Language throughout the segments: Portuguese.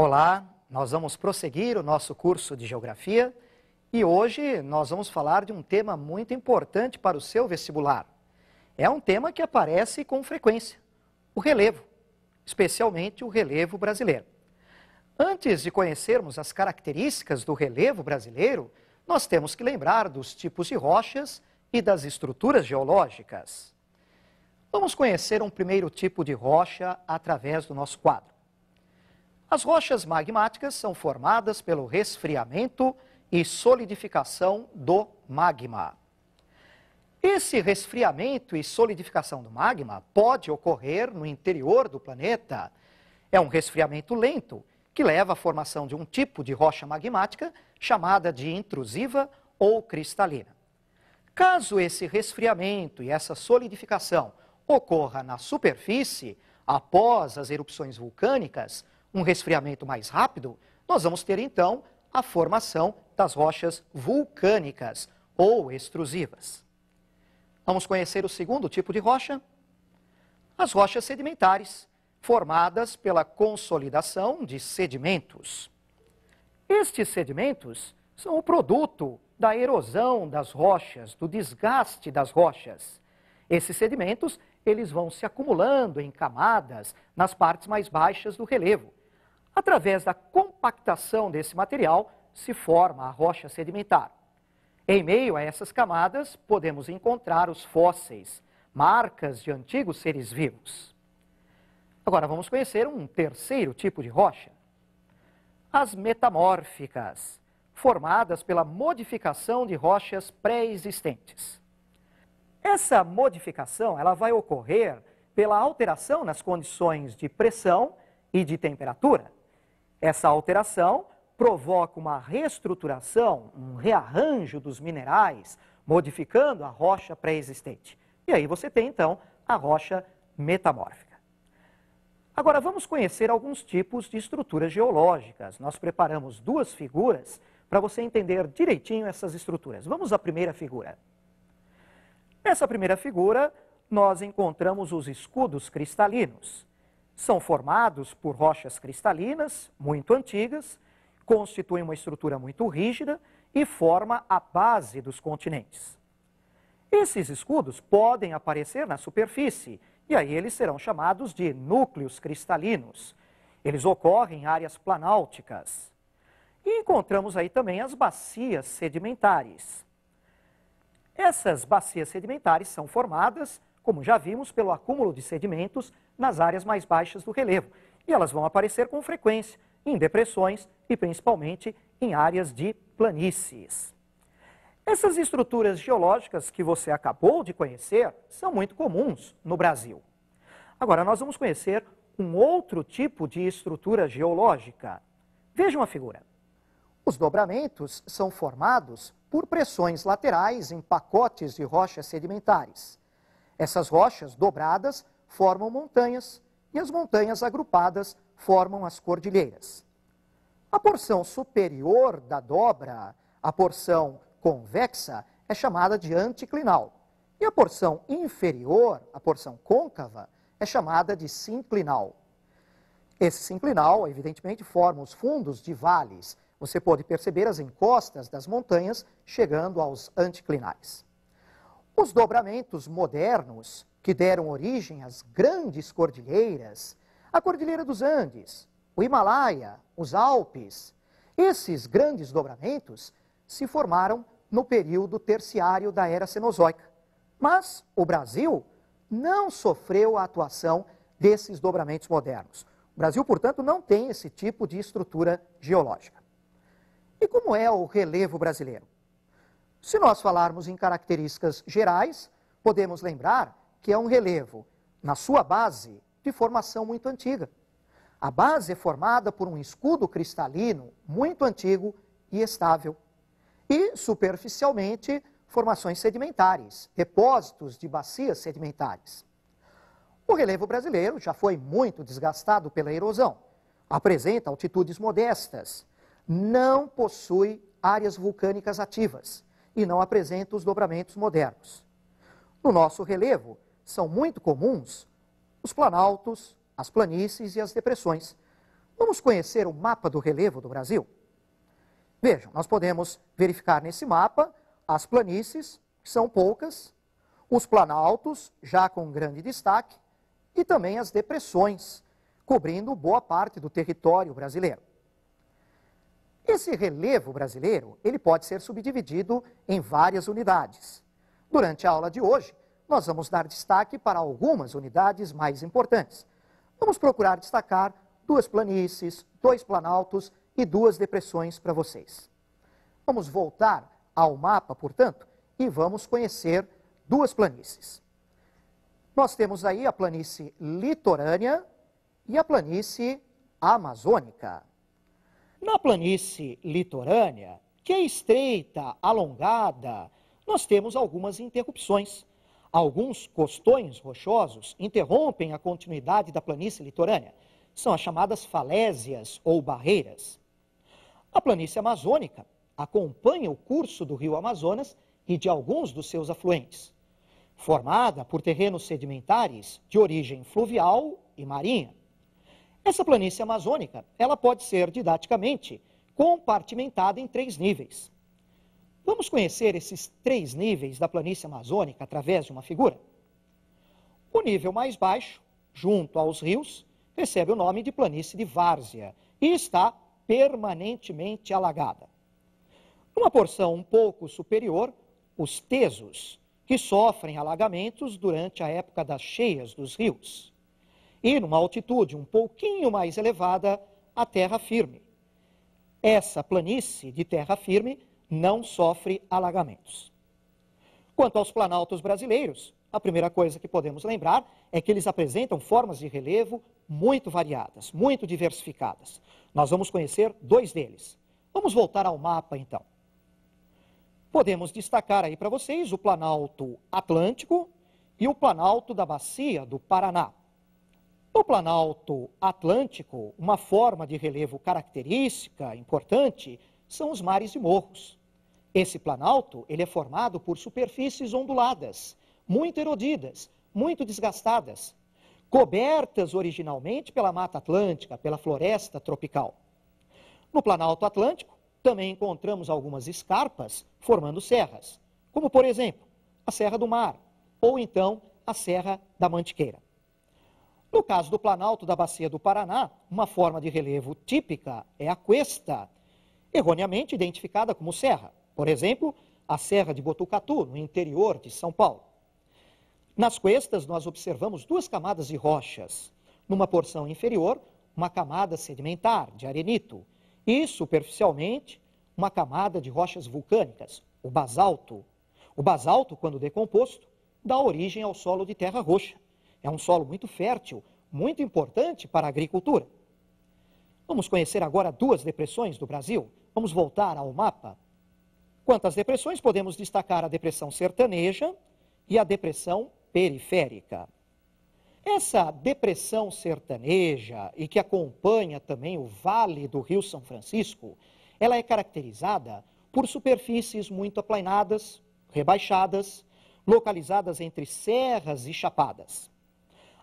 Olá, nós vamos prosseguir o nosso curso de Geografia e hoje nós vamos falar de um tema muito importante para o seu vestibular. É um tema que aparece com frequência, o relevo, especialmente o relevo brasileiro. Antes de conhecermos as características do relevo brasileiro, nós temos que lembrar dos tipos de rochas e das estruturas geológicas. Vamos conhecer um primeiro tipo de rocha através do nosso quadro. As rochas magmáticas são formadas pelo resfriamento e solidificação do magma. Esse resfriamento e solidificação do magma pode ocorrer no interior do planeta. É um resfriamento lento que leva à formação de um tipo de rocha magmática chamada de intrusiva ou cristalina. Caso esse resfriamento e essa solidificação ocorra na superfície, após as erupções vulcânicas, um resfriamento mais rápido, nós vamos ter então a formação das rochas vulcânicas ou extrusivas. Vamos conhecer o segundo tipo de rocha? As rochas sedimentares, formadas pela consolidação de sedimentos. Estes sedimentos são o produto da erosão das rochas, do desgaste das rochas. Esses sedimentos, eles vão se acumulando em camadas nas partes mais baixas do relevo. Através da compactação desse material, se forma a rocha sedimentar. Em meio a essas camadas, podemos encontrar os fósseis, marcas de antigos seres vivos. Agora vamos conhecer um terceiro tipo de rocha. As metamórficas, formadas pela modificação de rochas pré-existentes. Essa modificação ela vai ocorrer pela alteração nas condições de pressão e de temperatura. Essa alteração provoca uma reestruturação, um rearranjo dos minerais, modificando a rocha pré-existente. E aí você tem, então, a rocha metamórfica. Agora, vamos conhecer alguns tipos de estruturas geológicas. Nós preparamos duas figuras para você entender direitinho essas estruturas. Vamos à primeira figura. Nessa primeira figura, nós encontramos os escudos cristalinos. São formados por rochas cristalinas, muito antigas, constituem uma estrutura muito rígida e forma a base dos continentes. Esses escudos podem aparecer na superfície, e aí eles serão chamados de núcleos cristalinos. Eles ocorrem em áreas planálticas. E encontramos aí também as bacias sedimentares. Essas bacias sedimentares são formadas, como já vimos, pelo acúmulo de sedimentos nas áreas mais baixas do relevo. E elas vão aparecer com frequência em depressões e principalmente em áreas de planícies. Essas estruturas geológicas que você acabou de conhecer são muito comuns no Brasil. Agora nós vamos conhecer um outro tipo de estrutura geológica. Vejam a figura. Os dobramentos são formados por pressões laterais em pacotes de rochas sedimentares. Essas rochas dobradas formam montanhas e as montanhas agrupadas formam as cordilheiras. A porção superior da dobra, a porção convexa, é chamada de anticlinal. E a porção inferior, a porção côncava, é chamada de sinclinal. Esse sinclinal, evidentemente, forma os fundos de vales. Você pode perceber as encostas das montanhas chegando aos anticlinais. Os dobramentos modernos, que deram origem às grandes cordilheiras, a Cordilheira dos Andes, o Himalaia, os Alpes, esses grandes dobramentos se formaram no período terciário da Era Cenozoica. Mas o Brasil não sofreu a atuação desses dobramentos modernos. O Brasil, portanto, não tem esse tipo de estrutura geológica. E como é o relevo brasileiro? Se nós falarmos em características gerais, podemos lembrar que é um relevo, na sua base, de formação muito antiga. A base é formada por um escudo cristalino muito antigo e estável. E, superficialmente, formações sedimentares, depósitos de bacias sedimentares. O relevo brasileiro já foi muito desgastado pela erosão. Apresenta altitudes modestas, não possui áreas vulcânicas ativas e não apresenta os dobramentos modernos. No nosso relevo, são muito comuns os planaltos, as planícies e as depressões. Vamos conhecer o mapa do relevo do Brasil? Vejam, nós podemos verificar nesse mapa as planícies, que são poucas, os planaltos, já com grande destaque, e também as depressões, cobrindo boa parte do território brasileiro. Esse relevo brasileiro, ele pode ser subdividido em várias unidades. Durante a aula de hoje, nós vamos dar destaque para algumas unidades mais importantes. Vamos procurar destacar 2 planícies, 2 planaltos e 2 depressões para vocês. Vamos voltar ao mapa, portanto, e vamos conhecer 2 planícies. Nós temos aí a planície litorânea e a planície amazônica. Na planície litorânea, que é estreita, alongada, nós temos algumas interrupções. Alguns costões rochosos interrompem a continuidade da planície litorânea. São as chamadas falésias ou barreiras. A planície amazônica acompanha o curso do rio Amazonas e de alguns dos seus afluentes, formada por terrenos sedimentares de origem fluvial e marinha. Essa planície amazônica, ela pode ser didaticamente compartimentada em 3 níveis. Vamos conhecer esses 3 níveis da planície amazônica através de uma figura? O nível mais baixo, junto aos rios, recebe o nome de planície de várzea e está permanentemente alagada. Numa porção um pouco superior, os tesos, que sofrem alagamentos durante a época das cheias dos rios. E numa altitude um pouquinho mais elevada, a terra firme. Essa planície de terra firme não sofre alagamentos. Quanto aos planaltos brasileiros, a primeira coisa que podemos lembrar é que eles apresentam formas de relevo muito variadas, muito diversificadas. Nós vamos conhecer 2 deles. Vamos voltar ao mapa, então. Podemos destacar aí para vocês o Planalto Atlântico e o Planalto da Bacia do Paraná. No Planalto Atlântico, uma forma de relevo característica, importante, são os mares e morros. Esse planalto, ele é formado por superfícies onduladas, muito erodidas, muito desgastadas, cobertas originalmente pela Mata Atlântica, pela floresta tropical. No Planalto Atlântico, também encontramos algumas escarpas formando serras, como, por exemplo, a Serra do Mar, ou então a Serra da Mantiqueira. No caso do Planalto da Bacia do Paraná, uma forma de relevo típica é a cuesta, erroneamente identificada como serra. Por exemplo, a Serra de Botucatu, no interior de São Paulo. Nas cuestas, nós observamos 2 camadas de rochas. Numa porção inferior, uma camada sedimentar, de arenito, e, superficialmente, uma camada de rochas vulcânicas, o basalto. O basalto, quando decomposto, dá origem ao solo de terra roxa. É um solo muito fértil, muito importante para a agricultura. Vamos conhecer agora 2 depressões do Brasil. Vamos voltar ao mapa. Quanto às depressões, podemos destacar a depressão sertaneja e a depressão periférica. Essa depressão sertaneja e que acompanha também o Vale do Rio São Francisco, ela é caracterizada por superfícies muito aplainadas, rebaixadas, localizadas entre serras e chapadas.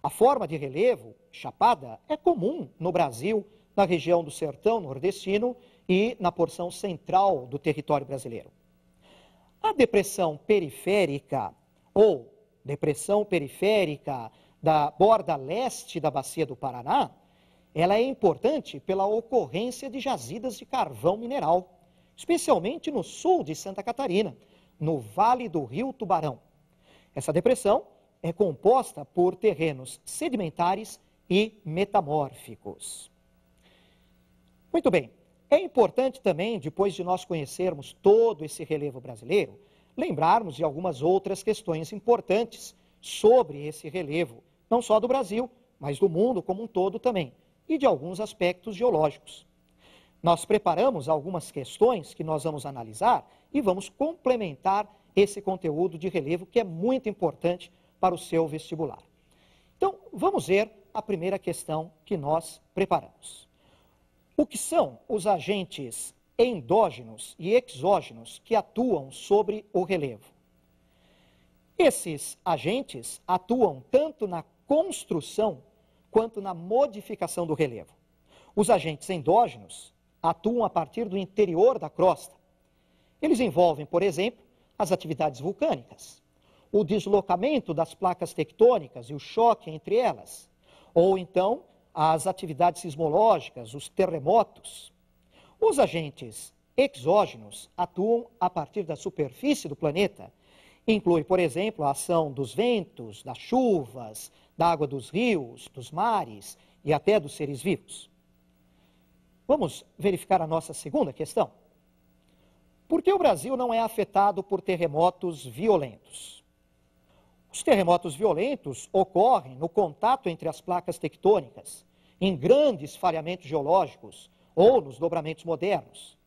A forma de relevo, chapada, é comum no Brasil, na região do sertão nordestino e na porção central do território brasileiro. A depressão periférica, ou depressão periférica da borda leste da bacia do Paraná, ela é importante pela ocorrência de jazidas de carvão mineral, especialmente no sul de Santa Catarina, no Vale do Rio Tubarão. Essa depressão é composta por terrenos sedimentares e metamórficos. Muito bem, é importante também, depois de nós conhecermos todo esse relevo brasileiro, lembrarmos de algumas outras questões importantes sobre esse relevo, não só do Brasil, mas do mundo como um todo também, e de alguns aspectos geológicos. Nós preparamos algumas questões que nós vamos analisar e vamos complementar esse conteúdo de relevo que é muito importante para o seu vestibular. Então, vamos ver a primeira questão que nós preparamos. O que são os agentes endógenos e exógenos que atuam sobre o relevo? Esses agentes atuam tanto na construção quanto na modificação do relevo. Os agentes endógenos atuam a partir do interior da crosta. Eles envolvem, por exemplo, as atividades vulcânicas, o deslocamento das placas tectônicas e o choque entre elas, ou então as atividades sismológicas, os terremotos. Os agentes exógenos atuam a partir da superfície do planeta. Inclui, por exemplo, a ação dos ventos, das chuvas, da água dos rios, dos mares e até dos seres vivos. Vamos verificar a nossa segunda questão. Por que o Brasil não é afetado por terremotos violentos? Os terremotos violentos ocorrem no contato entre as placas tectônicas, em grandes falhamentos geológicos ou nos dobramentos modernos.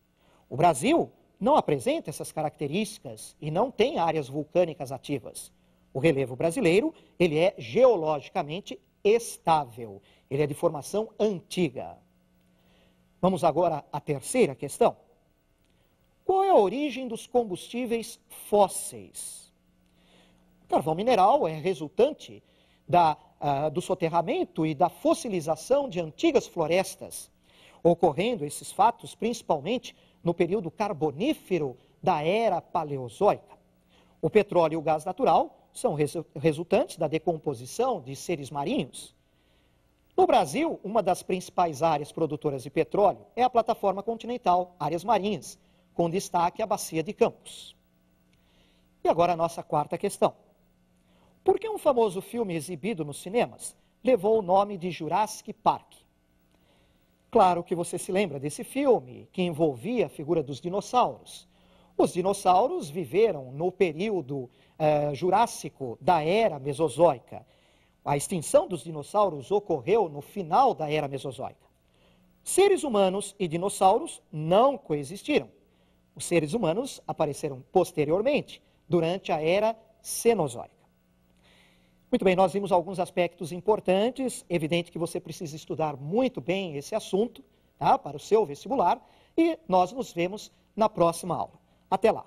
O Brasil não apresenta essas características e não tem áreas vulcânicas ativas. O relevo brasileiro, ele é geologicamente estável, ele é de formação antiga. Vamos agora à terceira questão. Qual é a origem dos combustíveis fósseis? O carvão mineral é resultante do soterramento e da fossilização de antigas florestas, ocorrendo esses fatos principalmente no período carbonífero da era paleozoica. O petróleo e o gás natural são resultantes da decomposição de seres marinhos. No Brasil, uma das principais áreas produtoras de petróleo é a plataforma continental, áreas marinhas, com destaque à bacia de Campos. E agora a nossa quarta questão. Por que um famoso filme exibido nos cinemas levou o nome de Jurassic Park? Claro que você se lembra desse filme, que envolvia a figura dos dinossauros. Os dinossauros viveram no período jurássico da era mesozoica. A extinção dos dinossauros ocorreu no final da era mesozoica. Seres humanos e dinossauros não coexistiram. Os seres humanos apareceram posteriormente, durante a era cenozoica. Muito bem, nós vimos alguns aspectos importantes. Evidente que você precisa estudar muito bem esse assunto, tá, para o seu vestibular. E nós nos vemos na próxima aula. Até lá!